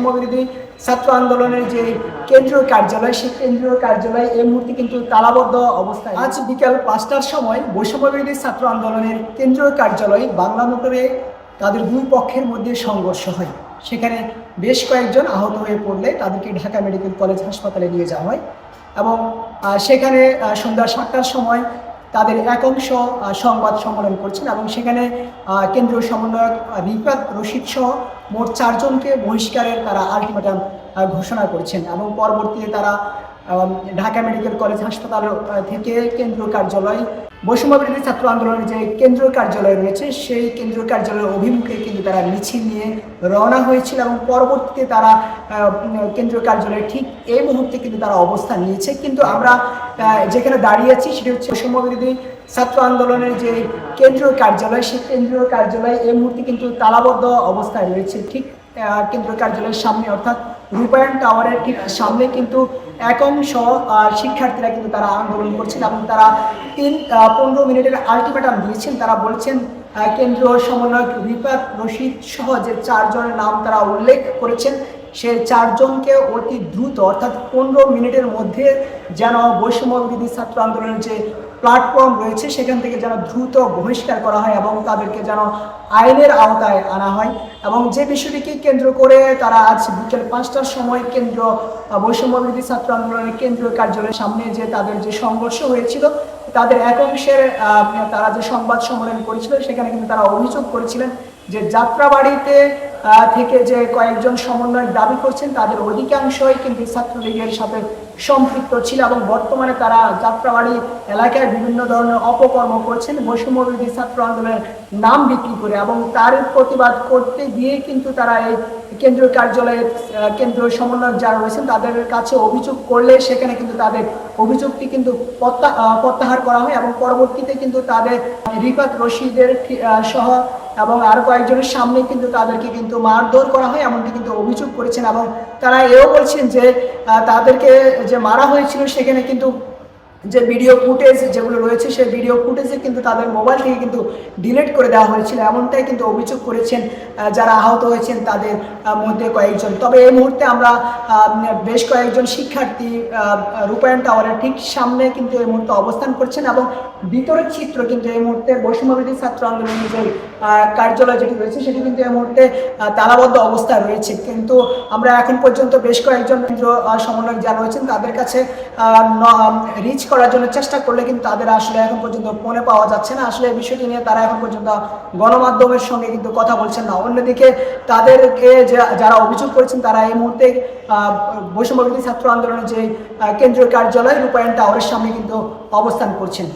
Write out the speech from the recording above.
বৈষম্যবিরোধী ছাত্র আন্দোলনের যে কেন্দ্রীয় কার্যালয়, সেই কেন্দ্রীয় কার্যালয় এই মুহূর্তে কিন্তু তালাবদ্ধ অবস্থায়। আজ বিকাল 5টার সময় বৈষম্যবিরোধী ছাত্র আন্দোলনের কেন্দ্রীয় কার্যালয় বাংলা মোটরে তাদের দুই পক্ষের মধ্যে সংঘর্ষ হয়। সেখানে বেশ কয়েকজন আহত হয়ে পড়লে তাদেরকে ঢাকা মেডিকেল কলেজ হাসপাতালে নিয়ে যাওয়া হয় এবং সেখানে সন্ধ্যা 7টার সময় তাদের একাংশ সংবাদ সম্মেলন করছেন এবং সেখানে কেন্দ্রীয় সমন্বয়ক রিফাত রশিদ সহ মোট 4 জনকে বহিষ্কারের তারা আলটিমেটাম ঘোষণা করেছেন এবং পরবর্তীতে তারা ঢাকা মেডিকেল কলেজ হাসপাতাল থেকে কেন্দ্রীয় কার্যালয় বৈষম্যবিরোধী ছাত্র আন্দোলনের যে কেন্দ্রীয় কার্যালয় রয়েছে সেই কেন্দ্রীয় কার্যালয়ের অভিমুখে কিন্তু তারা মিছিল নিয়ে রওনা হয়েছিল এবং পরবর্তীতে তারা কেন্দ্রীয় কার্যালয়ে ঠিক এই মুহূর্তে কিন্তু তারা অবস্থান নিয়েছে। কিন্তু আমরা যেখানে দাঁড়িয়ে আছি সেটি হচ্ছে বৈষম্যবিরোধী ছাত্র আন্দোলনের যে কেন্দ্রীয় কার্যালয়, সেই কেন্দ্রীয় কার্যালয় এই মুহূর্তে কিন্তু তালাবদ্ধ অবস্থায় রয়েছে। ঠিক কেন্দ্রীয় কার্যালয়ের সামনে অর্থাৎ রূপায়ণ টাওয়ারের ঠিক সামনে কিন্তু একাংশ শিক্ষার্থীরা কিন্তু তারা আন্দোলন করছেন এবং তারা 15 মিনিটের আলটিমেটাম দিয়েছেন। তারা বলছেন কেন্দ্রীয় সমন্বয়ক রিফাত রশিদ সহ যে 4 জনের নাম তারা উল্লেখ করেছেন, সে 4 জনকে অতি দ্রুত অর্থাৎ 15 মিনিটের মধ্যে যেন বৈষম্যবিরোধী ছাত্র আন্দোলনের যে প্ল্যাটফর্ম রয়েছে সেখান থেকে যেন দ্রুত বহিষ্কার করা হয় এবং তাদেরকে যেন আইনের আওতায় আনা হয়। এবং যে বিষয়টিকে কেন্দ্র করে তারা আজ বিকেল 5টার সময় কেন্দ্রীয় বৈষম্যবিরোধী ছাত্র আন্দোলনের কেন্দ্রীয় কার্যালয়ের সামনে যে তাদের যে সংঘর্ষ হয়েছিল, তাদের একাংশের তারা যে সংবাদ সম্মেলন করেছিল সেখানে কিন্তু তারা অভিযোগ করেছিলেন যে যাত্রাবাড়িতে থেকে যে কয়েকজন সমন্বয়ক দাবি করছেন তাদের অধিকাংশই কিন্তু ছাত্রলীগের সাথে সম্পৃক্ত ছিল এবং বর্তমানে তারা যাত্রাবাড়ি এলাকায় বিভিন্ন ধরনের অপকর্ম করছেন বৈষম্যবিরোধী ছাত্র আন্দোলনের নাম বিক্রি করে এবং তার প্রতিবাদ করতে গিয়ে কিন্তু তারা এই কেন্দ্রীয় কার্যালয়ের কেন্দ্রীয় সমন্বয়ক যারা রয়েছেন তাদের কাছে অভিযোগ করলে সেখানে কিন্তু তাদের অভিযোগটি কিন্তু প্রত্যাহার করা হয় এবং পরবর্তীতে কিন্তু তাদের রিফাত রশিদের সহ এবং আরো কয়েকজনের সামনে কিন্তু তাদেরকে কিন্তু মারধর করা হয় এমনকি কিন্তু অভিযোগ করেছেন এবং তারা এও বলছেন যে তাদেরকে যে মারা হয়েছিল সেখানে কিন্তু যে ভিডিও ফুটেজ যেগুলো রয়েছে সেই ভিডিও ফুটেজে কিন্তু তাদের মোবাইল থেকে কিন্তু ডিলিট করে দেওয়া হয়েছিল, এমনটাই কিন্তু অভিযোগ করেছেন যারা আহত হয়েছেন তাদের মধ্যে কয়েকজন। তবে এই মুহূর্তে আমরা বেশ কয়েকজন শিক্ষার্থী রূপায়ণ টাওয়ারের ঠিক সামনে কিন্তু এই মুহূর্তে অবস্থান করছেন এবং ভিতরের চিত্র কিন্তু এই মুহূর্তে বৈষম্যবিরোধী ছাত্র আন্দোলনের যে কার্যালয় যেটি রয়েছে সেটি কিন্তু এই মুহূর্তে তালাবদ্ধ অবস্থায় রয়েছে। কিন্তু আমরা এখন পর্যন্ত বেশ কয়েকজন সমন্বয়ক যারা রয়েছেন তাদের কাছে রিচ করার জন্য চেষ্টা করলে কিন্তু তাদের আসলে এখন পর্যন্ত ফোনে পাওয়া যাচ্ছে না। আসলে এই বিষয়টি নিয়ে তারা এখন পর্যন্ত গণমাধ্যমের সঙ্গে কিন্তু কথা বলছেন না। অন্যদিকে তাদেরকে যারা অভিযোগ করেছেন তারা এই মুহূর্তে বৈষম্যবিরোধী ছাত্র আন্দোলনের যে কেন্দ্রীয় কার্যালয় রূপায়ণ টাওয়ারের সামনে কিন্তু অবস্থান করছেন।